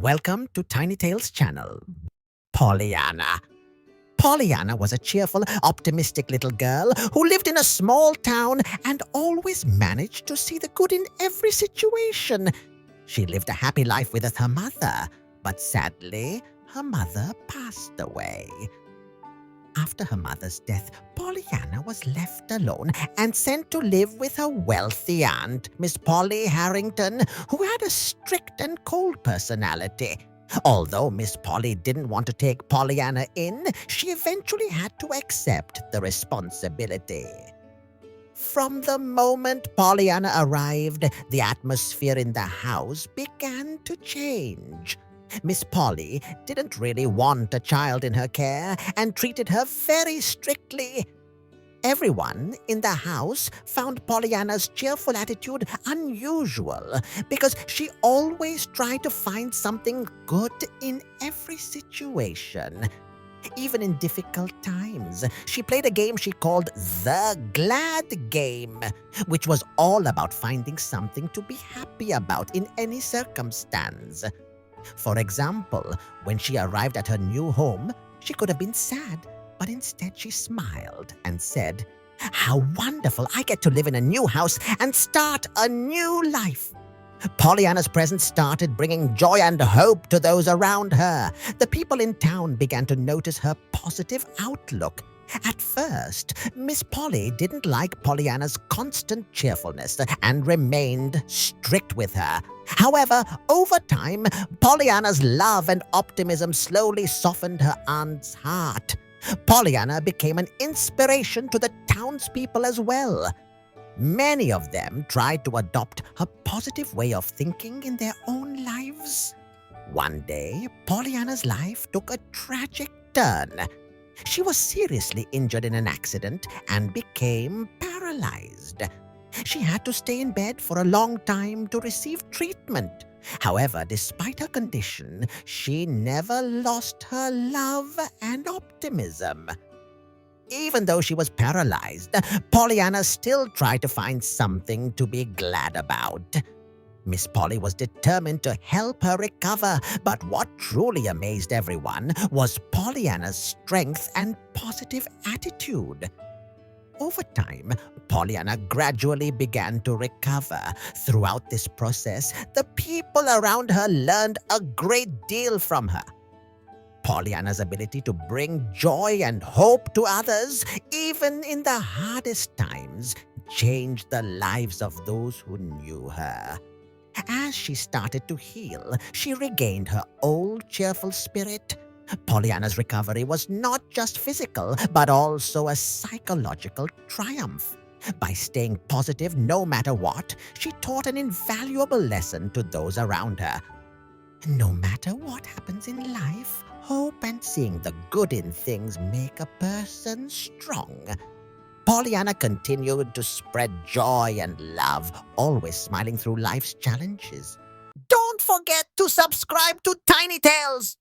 Welcome to Tiny Tales channel. Pollyanna. Pollyanna was a cheerful, optimistic little girl who lived in a small town and always managed to see the good in every situation. She lived a happy life with her mother, but sadly, her mother passed away. After her mother's death, Pollyanna was left alone and sent to live with her wealthy aunt, Miss Polly Harrington, who had a strict and cold personality. Although Miss Polly didn't want to take Pollyanna in, she eventually had to accept the responsibility. From the moment Pollyanna arrived, the atmosphere in the house began to change. Miss Polly didn't really want a child in her care and treated her very strictly. Everyone in the house found Pollyanna's cheerful attitude unusual because she always tried to find something good in every situation. Even in difficult times, she played a game she called the Glad Game, which was all about finding something to be happy about in any circumstance. For example, when she arrived at her new home, she could have been sad, but instead she smiled and said, "How wonderful I get to live in a new house and start a new life." Pollyanna's presence started bringing joy and hope to those around her. The people in town began to notice her positive outlook. At first, Miss Polly didn't like Pollyanna's constant cheerfulness and remained strict with her. However, over time, Pollyanna's love and optimism slowly softened her aunt's heart. Pollyanna became an inspiration to the townspeople as well. Many of them tried to adopt her positive way of thinking in their own lives. One day, Pollyanna's life took a tragic turn. She was seriously injured in an accident and became paralyzed. She had to stay in bed for a long time to receive treatment. However, despite her condition, she never lost her love and optimism. Even though she was paralyzed, Pollyanna still tried to find something to be glad about. Miss Polly was determined to help her recover, but what truly amazed everyone was Pollyanna's strength and positive attitude. Over time, Pollyanna gradually began to recover. Throughout this process, the people around her learned a great deal from her. Pollyanna's ability to bring joy and hope to others, even in the hardest times, changed the lives of those who knew her. As she started to heal, she regained her old cheerful spirit. Pollyanna's recovery was not just physical, but also a psychological triumph. By staying positive no matter what, she taught an invaluable lesson to those around her. No matter what happens in life, hope and seeing the good in things make a person strong. Pollyanna continued to spread joy and love, always smiling through life's challenges. Don't forget to subscribe to Tiny Tales!